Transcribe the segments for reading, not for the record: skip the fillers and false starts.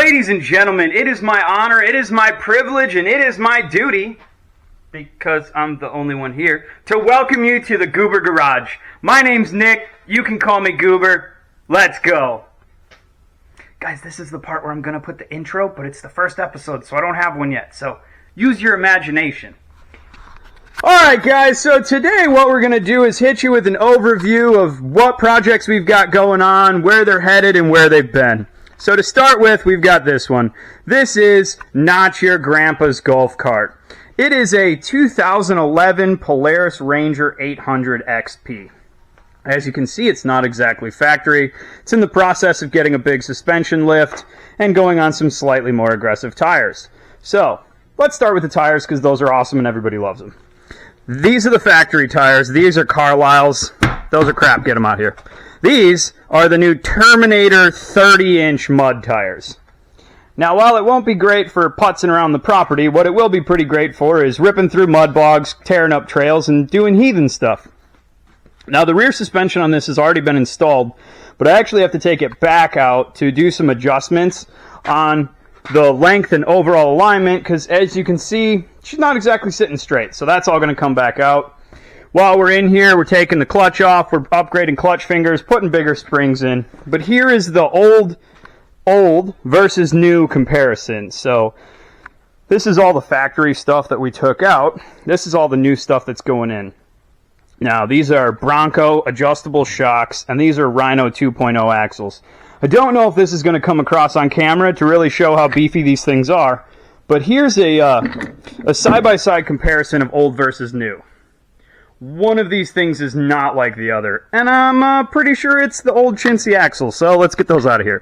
Ladies and gentlemen, it is my honor, it is my privilege, and it is my duty, because I'm the only one here, to welcome you to the Goober Garage. My name's Nick. You can call me Goober. Let's go. Guys, this is the part where I'm going to put the intro, but it's the first episode, so I don't have one yet. So use your imagination. Alright guys, so today what we're going to do is hit you with an overview of what projects we've got going on, where they're headed, and where they've been. So to start with, we've got this one. This is Not Your Grandpa's Golf Cart. It is a 2011 Polaris Ranger 800 XP. As you can see, it's not exactly factory. It's in the process of getting a big suspension lift and going on some slightly more aggressive tires. So, let's start with the tires because those are awesome and everybody loves them. These are the factory tires. These are Carlisle's. Those are crap. Get them out here. These are the new Terminator 30-inch mud tires. Now, while it won't be great for putzing around the property, what it will be pretty great for is ripping through mud bogs, tearing up trails, and doing heathen stuff. Now, the rear suspension on this has already been installed, but I actually have to take it back out to do some adjustments on the length and overall alignment, because as you can see, she's not exactly sitting straight, so that's all going to come back out. While we're in here, we're taking the clutch off, we're upgrading clutch fingers, putting bigger springs in. But here is the old versus new comparison. So this is all the factory stuff that we took out. This is all the new stuff that's going in. Now, these are Bronco adjustable shocks, and these are Rhino 2.0 axles. I don't know if this is going to come across on camera to really show how beefy these things are, but here's a side-by-side comparison of old versus new. One of these things is not like the other, and I'm pretty sure it's the old chintzy axle, so let's get those out of here.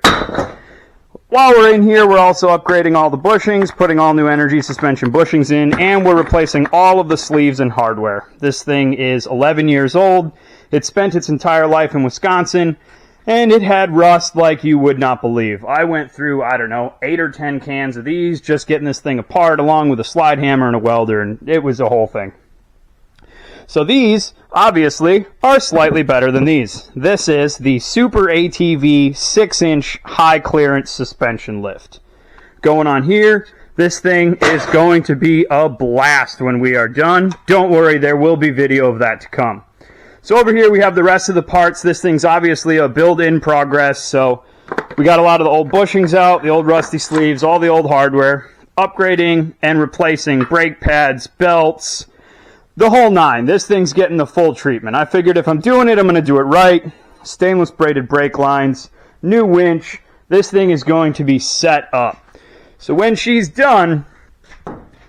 While we're in here, we're also upgrading all the bushings, putting all new energy suspension bushings in, and we're replacing all of the sleeves and hardware. This thing is 11 years old. It spent its entire life in Wisconsin, and it had rust like you would not believe. I went through, 8 or 10 cans of these, just getting this thing apart, along with a slide hammer and a welder, and it was a whole thing. So these, obviously, are slightly better than these. This is the Super ATV 6-inch high clearance suspension lift. Going on here, this thing is going to be a blast when we are done. Don't worry, there will be video of that to come. So over here we have the rest of the parts. This thing's obviously a build in progress, so we got a lot of the old bushings out, the old rusty sleeves, all the old hardware, upgrading and replacing brake pads, belts, the whole nine. This thing's getting the full treatment. I figured if I'm doing it, I'm going to do it right. Stainless braided brake lines, new winch. This thing is going to be set up. So when she's done,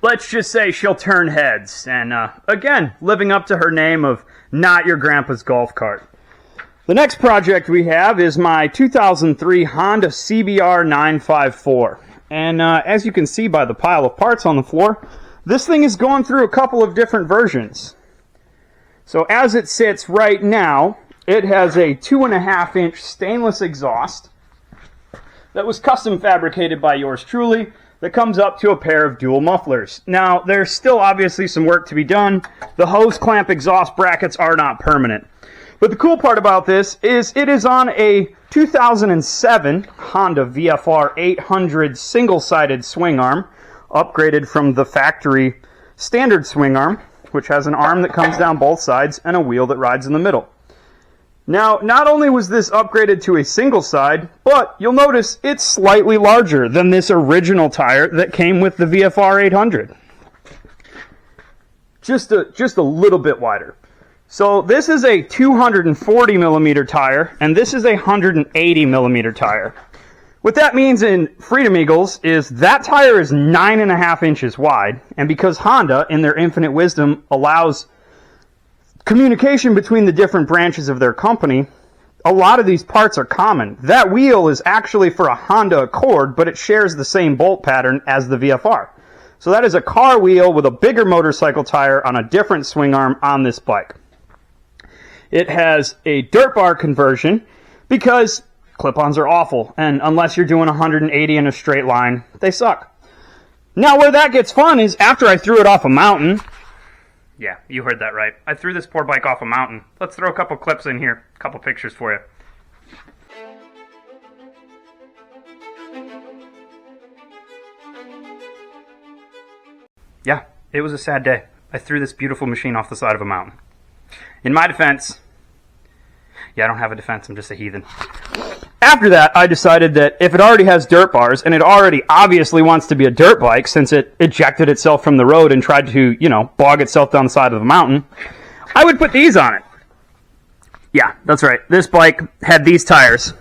let's just say she'll turn heads. And again, living up to her name of Not Your Grandpa's Golf Cart. The next project we have is my 2003 Honda CBR 954. And as you can see by the pile of parts on the floor, this thing is going through a couple of different versions. So as it sits right now, it has a 2.5-inch stainless exhaust that was custom fabricated by yours truly that comes up to a pair of dual mufflers. Now, there's still obviously some work to be done. The hose clamp exhaust brackets are not permanent. But the cool part about this is it is on a 2007 Honda VFR 800 single-sided swing arm, upgraded from the factory standard swing arm, which has an arm that comes down both sides and a wheel that rides in the middle. Now, not only was this upgraded to a single side, but you'll notice it's slightly larger than this original tire that came with the VFR 800. Just a little bit wider. So this is a 240 millimeter tire, and this is a 180 millimeter tire. What that means in Freedom Eagles is that tire is 9.5 inches wide, and because Honda, in their infinite wisdom, allows communication between the different branches of their company, a lot of these parts are common. That wheel is actually for a Honda Accord, but it shares the same bolt pattern as the VFR. So that is a car wheel with a bigger motorcycle tire on a different swing arm on this bike. It has a dirt bar conversion because clip-ons are awful, and unless you're doing 180 in a straight line, they suck. Now, where that gets fun is after I threw it off a mountain. Yeah, you heard that right. I threw this poor bike off a mountain. Let's throw a couple clips in here, a couple pictures for you. Yeah, it was a sad day. I threw this beautiful machine off the side of a mountain. In my defense, yeah, I don't have a defense, I'm just a heathen. After that, I decided that if it already has dirt bars, and it already obviously wants to be a dirt bike since it ejected itself from the road and tried to, bog itself down the side of the mountain, I would put these on it. Yeah, that's right. This bike had these tires.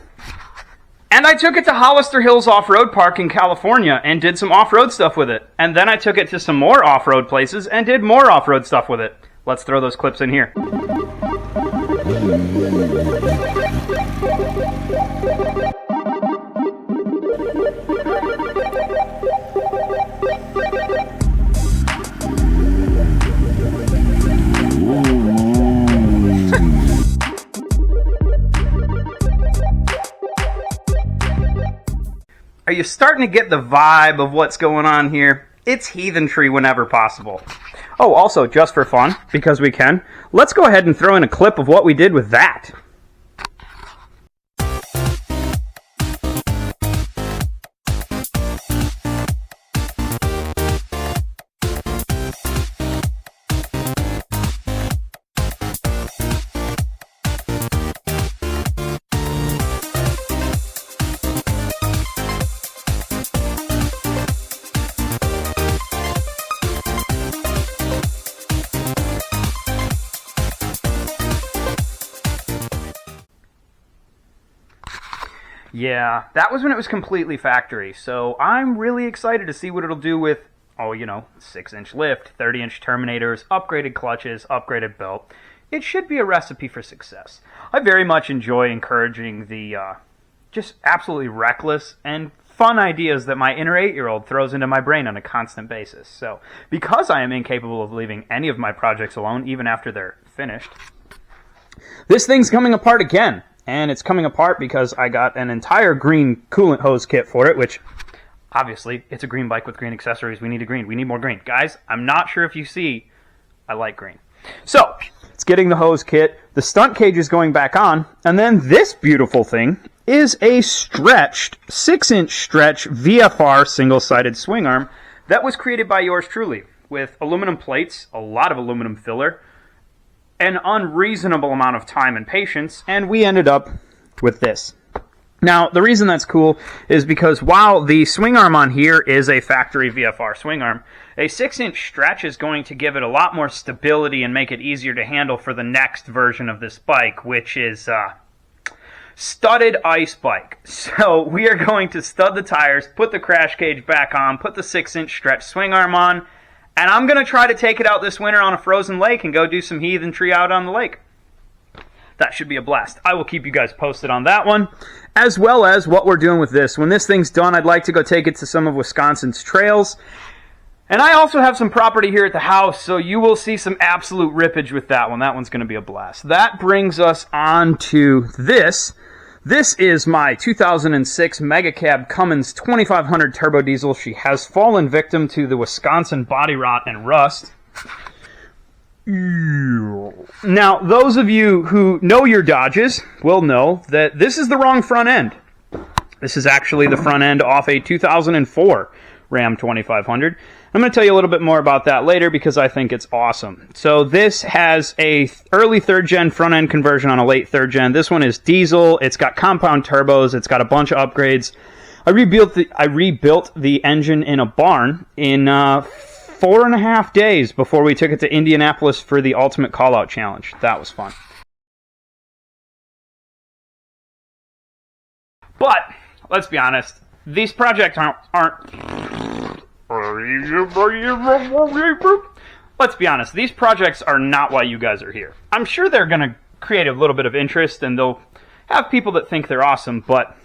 And I took it to Hollister Hills Off-Road Park in California and did some off-road stuff with it. And then I took it to some more off-road places and did more off-road stuff with it. Let's throw those clips in here. Are you starting to get the vibe of what's going on here? It's heathenry whenever possible. Oh, also, just for fun, because we can, let's go ahead and throw in a clip of what we did with that. Yeah, that was when it was completely factory, so I'm really excited to see what it'll do with, 6-inch lift, 30-inch terminators, upgraded clutches, upgraded belt. It should be a recipe for success. I very much enjoy encouraging the just absolutely reckless and fun ideas that my inner 8-year-old throws into my brain on a constant basis. So, because I am incapable of leaving any of my projects alone, even after they're finished, this thing's coming apart again. And it's coming apart because I got an entire green coolant hose kit for it, which, obviously, it's a green bike with green accessories. We need a green. We need more green. Guys, I'm not sure if you see, I like green. So, it's getting the hose kit, the stunt cage is going back on, and then this beautiful thing is a stretched, 6-inch stretch VFR single-sided swing arm that was created by yours truly, with aluminum plates, a lot of aluminum filler, an unreasonable amount of time and patience, and we ended up with this. Now, the reason that's cool is because while the swing arm on here is a factory VFR swing arm, a 6-inch stretch is going to give it a lot more stability and make it easier to handle for the next version of this bike, which is studded ice bike. So we are going to stud the tires, put the crash cage back on, put the 6-inch stretch swing arm on, and I'm going to try to take it out this winter on a frozen lake and go do some heathenry out on the lake. That should be a blast. I will keep you guys posted on that one, as well as what we're doing with this. When this thing's done, I'd like to go take it to some of Wisconsin's trails. And I also have some property here at the house, so you will see some absolute rippage with that one. That one's going to be a blast. That brings us on to this. This is my 2006 Mega Cab Cummins 2500 turbo diesel. She has fallen victim to the Wisconsin body rot and rust. Now, those of you who know your Dodges will know that this is the wrong front end. This is actually the front end off a 2004 Ram 2500. I'm going to tell you a little bit more about that later because I think it's awesome. So this has a early 3rd gen front end conversion on a late 3rd gen. This one is diesel. It's got compound turbos. It's got a bunch of upgrades. I rebuilt the engine in a barn in 4.5 days before we took it to Indianapolis for the Ultimate Callout Challenge. That was fun. But let's be honest, these projects aren't. Let's be honest, these projects are not why you guys are here. I'm sure they're going to create a little bit of interest and they'll have people that think they're awesome, but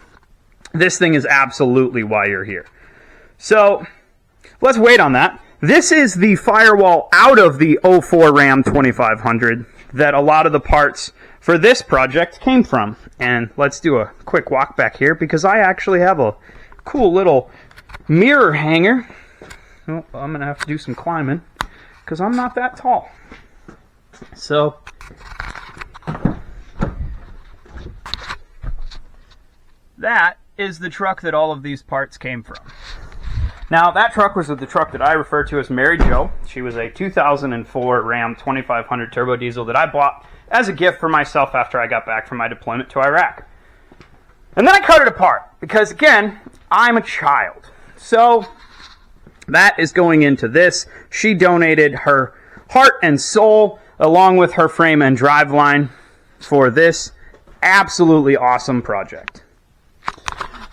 this thing is absolutely why you're here. So, let's wait on that. This is the firewall out of the 04 Ram 2500 that a lot of the parts for this project came from. And let's do a quick walk back here because I actually have a cool little mirror hanger. Oh, I'm going to have to do some climbing because I'm not that tall. So, that is the truck that all of these parts came from. Now, that truck was the truck that I refer to as Mary Jo. She was a 2004 Ram 2500 turbo diesel that I bought as a gift for myself after I got back from my deployment to Iraq. And then I cut it apart because, again, I'm a child. So that is going into this. She donated her heart and soul along with her frame and driveline for this absolutely awesome project.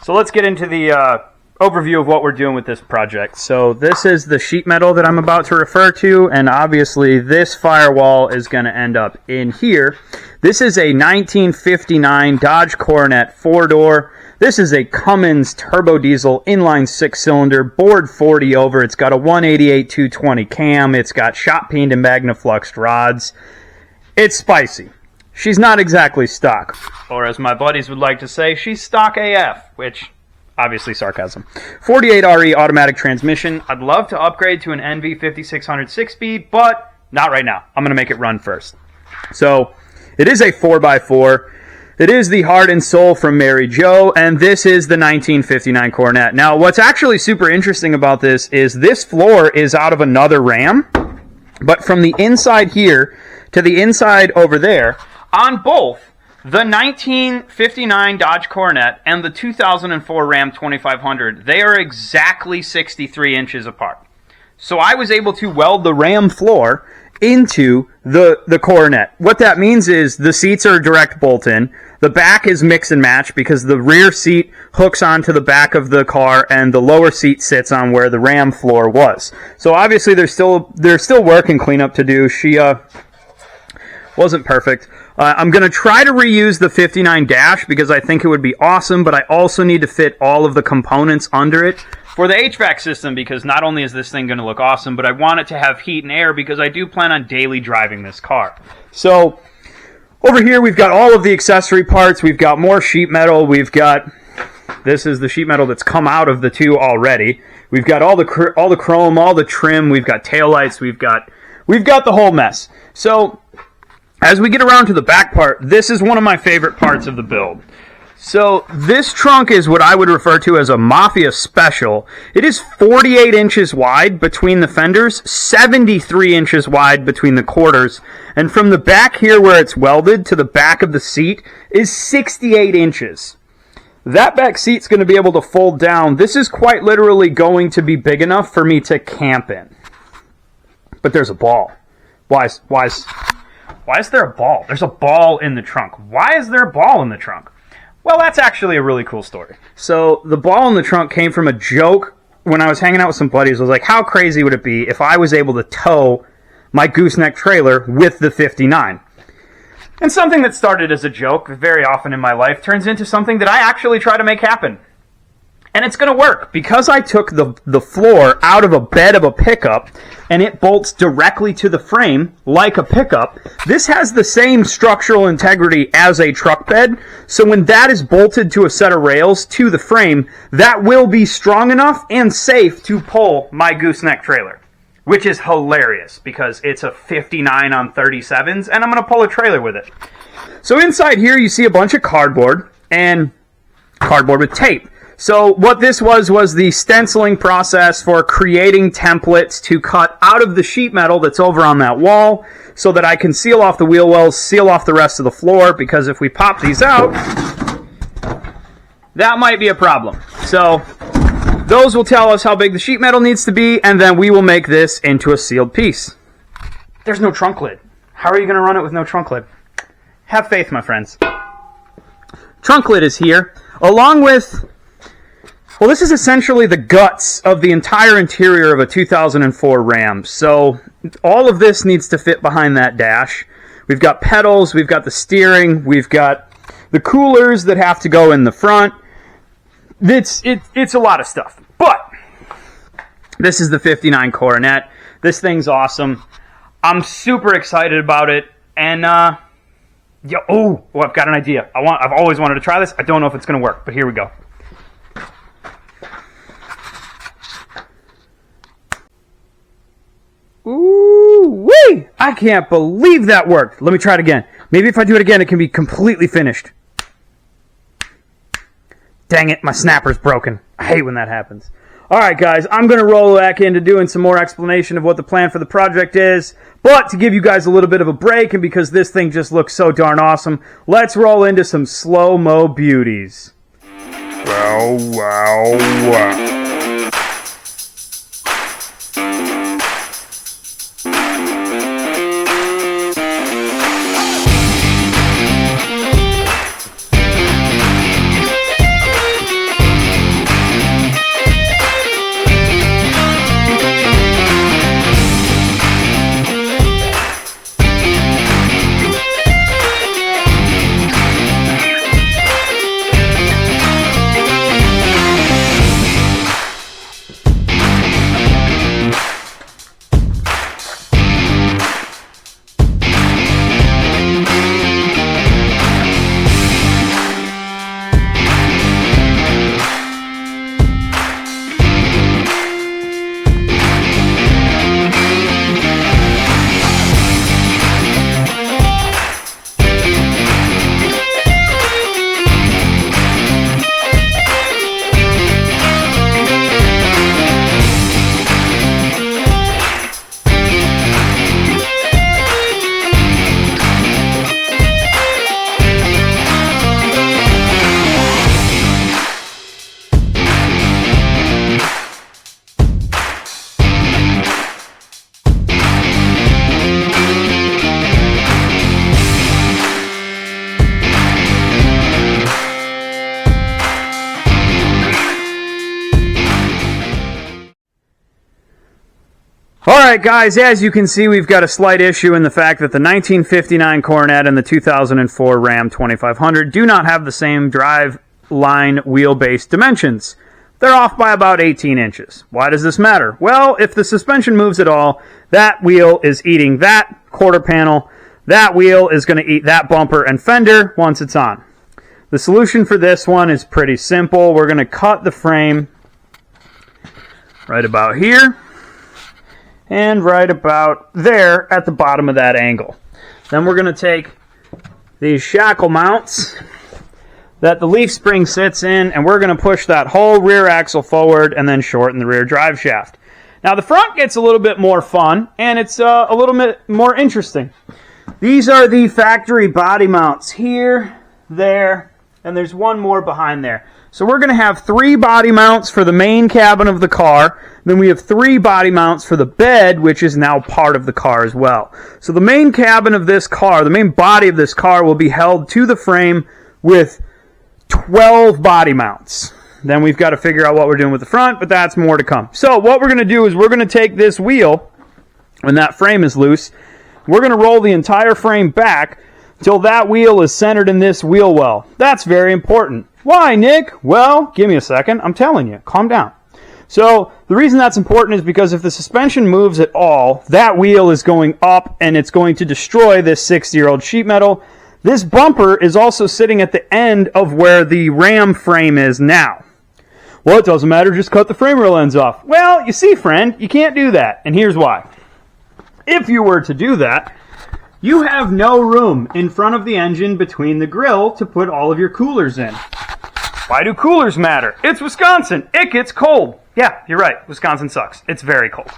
So let's get into the overview of what we're doing with this project. So this is the sheet metal that I'm about to refer to, and obviously this firewall is going to end up in here. This is a 1959 Dodge Coronet 4-door. This is a Cummins turbo diesel inline 6-cylinder, bored 40 over. It's got a 188 220 cam. It's got shot peened and magnafluxed rods. It's spicy. She's not exactly stock, or as my buddies would like to say, she's stock AF, which obviously sarcasm. 48RE automatic transmission. I'd love to upgrade to an NV 5600 6-speed, but not right now. I'm going to make it run first. So it is a 4x4. It is the heart and soul from Mary Jo, and this is the 1959 Coronet. Now, what's actually super interesting about this is this floor is out of another Ram, but from the inside here to the inside over there, on both the 1959 Dodge Coronet and the 2004 Ram 2500, they are exactly 63 inches apart. So I was able to weld the Ram floor into the Coronet. What that means is the seats are direct bolt-in. The back is mix and match because the rear seat hooks onto the back of the car and the lower seat sits on where the Ram floor was. So obviously there's still work and cleanup to do. She wasn't perfect. I'm going to try to reuse the 59 dash because I think it would be awesome, but I also need to fit all of the components under it for the HVAC system because not only is this thing going to look awesome, but I want it to have heat and air because I do plan on daily driving this car. So over here we've got all of the accessory parts. We've got more sheet metal. This is the sheet metal that's come out of the two already. We've got all the chrome, all the trim. We've got taillights. We've got the whole mess. So as we get around to the back part, this is one of my favorite parts of the build. So this trunk is what I would refer to as a Mafia Special. It is 48 inches wide between the fenders, 73 inches wide between the quarters, and from the back here where it's welded to the back of the seat is 68 inches. That back seat's going to be able to fold down. This is quite literally going to be big enough for me to camp in. But there's a ball. Why is there a ball? There's a ball in the trunk. Why is there a ball in the trunk? Well, that's actually a really cool story. So the ball in the trunk came from a joke when I was hanging out with some buddies. I was like, how crazy would it be if I was able to tow my gooseneck trailer with the 59? And something that started as a joke very often in my life turns into something that I actually try to make happen. And it's going to work because I took the floor out of a bed of a pickup and it bolts directly to the frame like a pickup. This has the same structural integrity as a truck bed. So when that is bolted to a set of rails to the frame, that will be strong enough and safe to pull my gooseneck trailer, which is hilarious because it's a 59 on 37s and I'm going to pull a trailer with it. So inside here you see a bunch of cardboard and cardboard with tape. So what this was the stenciling process for creating templates to cut out of the sheet metal that's over on that wall so that I can seal off the wheel wells, seal off the rest of the floor, because if we pop these out, that might be a problem. So those will tell us how big the sheet metal needs to be, and then we will make this into a sealed piece. There's no trunk lid. How are you going to run it with no trunk lid? Have faith, my friends. Trunk lid is here, along with... Well, this is essentially the guts of the entire interior of a 2004 Ram. So all of this needs to fit behind that dash. We've got pedals, we've got the steering, we've got the coolers that have to go in the front. It's a lot of stuff. But this is the 59 Coronet. This thing's awesome. I'm super excited about it. And I've got an idea. I've always wanted to try this. I don't know if it's going to work, but here we go. Ooh-wee! I can't believe that worked. Let me try it again. Maybe if I do it again, it can be completely finished. Dang it, my snapper's broken. I hate when that happens. Alright guys, I'm going to roll back into doing some more explanation of what the plan for the project is, but to give you guys a little bit of a break, and because this thing just looks so darn awesome, let's roll into some slow-mo beauties. Wow, wow, wow. Alright guys, as you can see, we've got a slight issue in the fact that the 1959 Coronet and the 2004 Ram 2500 do not have the same drive line wheelbase dimensions. They're off by about 18 inches. Why does this matter? Well, if the suspension moves at all, that wheel is eating that quarter panel, that wheel is going to eat that bumper and fender once it's on. The solution for this one is pretty simple. We're going to cut the frame right about here and right about there at the bottom of that angle. Then we're going to take these shackle mounts that the leaf spring sits in, and we're going to push that whole rear axle forward and then shorten the rear drive shaft. Now the front gets a little bit more fun, and it's a little bit more interesting. These are the factory body mounts here, there, and there's one more behind there. So we're going to have 3 body mounts for the main cabin of the car. Then we have 3 body mounts for the bed, which is now part of the car as well. So the main cabin of this car, the main body of this car, will be held to the frame with 12 body mounts. Then we've got to figure out what we're doing with the front, but that's more to come. So what we're going to do is we're going to take this wheel, when that frame is loose, we're going to roll the entire frame back till that wheel is centered in this wheel well. That's very important. Why, Nick? Well, give me a second. I'm telling you. Calm down. So the reason that's important is because if the suspension moves at all, that wheel is going up and it's going to destroy this 6-year-old sheet metal. This bumper is also sitting at the end of where the ram frame is now. Well, it doesn't matter. Just cut the frame rail ends off. Well, you see, friend, you can't do that. And here's why. If you were to do that, you have no room in front of the engine between the grill to put all of your coolers in. Why do coolers matter? It's Wisconsin. It gets cold. Yeah, you're right. Wisconsin sucks. It's very cold.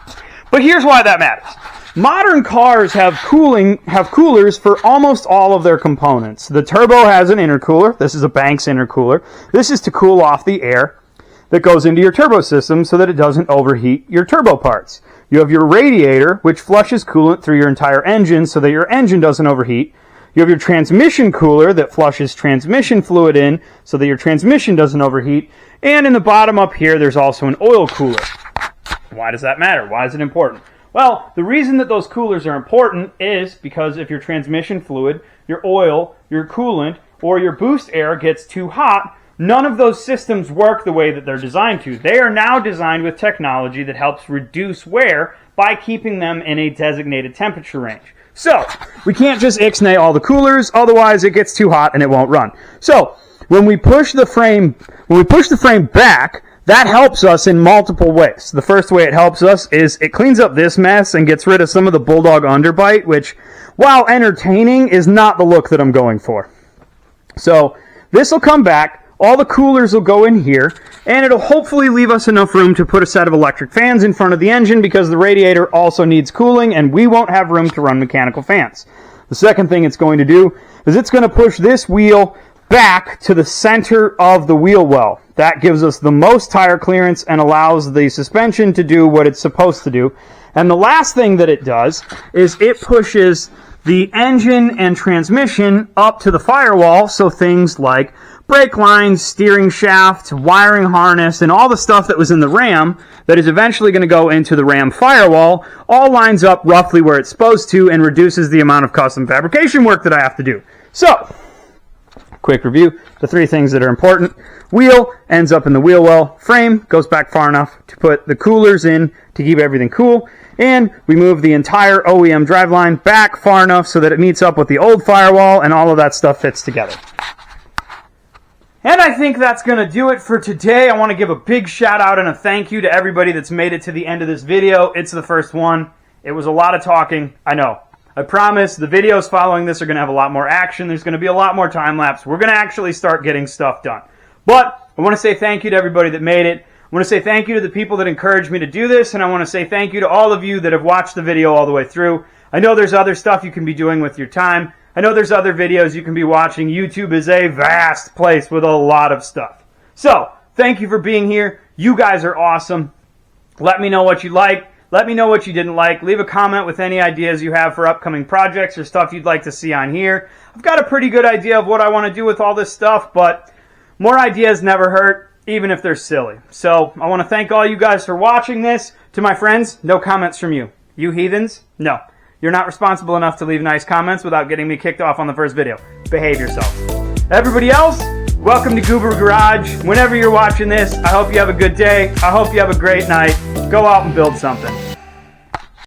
But here's why that matters. Modern cars have coolers for almost all of their components. The turbo has an intercooler. This is a Banks intercooler. This is to cool off the air that goes into your turbo system so that it doesn't overheat your turbo parts. You have your radiator, which flushes coolant through your entire engine so that your engine doesn't overheat. You have your transmission cooler that flushes transmission fluid in so that your transmission doesn't overheat. And in the bottom up here, there's also an oil cooler. Why does that matter? Why is it important? Well, the reason that those coolers are important is because if your transmission fluid, your oil, your coolant, or your boost air gets too hot, none of those systems work the way that they're designed to. They are now designed with technology that helps reduce wear by keeping them in a designated temperature range. So, we can't just ixnay all the coolers, otherwise it gets too hot and it won't run. So, when we push the frame back, that helps us in multiple ways. The first way it helps us is it cleans up this mess and gets rid of some of the bulldog underbite, which, while entertaining, is not the look that I'm going for. So, this will come back. All the coolers will go in here, and it'll hopefully leave us enough room to put a set of electric fans in front of the engine because the radiator also needs cooling, and we won't have room to run mechanical fans. The second thing it's going to do is it's going to push this wheel back to the center of the wheel well. That gives us the most tire clearance and allows the suspension to do what it's supposed to do. And the last thing that it does is it pushes the engine and transmission up to the firewall, so things like brake lines, steering shaft, wiring harness, and all the stuff that was in the Ram that is eventually going to go into the Ram firewall all lines up roughly where it's supposed to and reduces the amount of custom fabrication work that I have to do. So, quick review, the three things that are important. Wheel ends up in the wheel well. Frame goes back far enough to put the coolers in to keep everything cool. And we move the entire OEM driveline back far enough so that it meets up with the old firewall and all of that stuff fits together. And I think that's going to do it for today. I want to give a big shout out and a thank you to everybody that's made it to the end of this video. It's the first one. It was a lot of talking. I know. I promise the videos following this are going to have a lot more action. There's going to be a lot more time lapse. We're going to actually start getting stuff done. But I want to say thank you to everybody that made it. I want to say thank you to the people that encouraged me to do this, and I want to say thank you to all of you that have watched the video all the way through. I know there's other stuff you can be doing with your time. I know there's other videos you can be watching. YouTube is a vast place with a lot of stuff. So, thank you for being here. You guys are awesome. Let me know what you like. Let me know what you didn't like. Leave a comment with any ideas you have for upcoming projects or stuff you'd like to see on here. I've got a pretty good idea of what I want to do with all this stuff, but more ideas never hurt, even if they're silly. So, I want to thank all you guys for watching this. To my friends, no comments from you. You heathens? No. You're not responsible enough to leave nice comments without getting me kicked off on the first video. Behave yourself. Everybody else, welcome to Goober Garage. Whenever you're watching this, I hope you have a good day. I hope you have a great night. Go out and build something.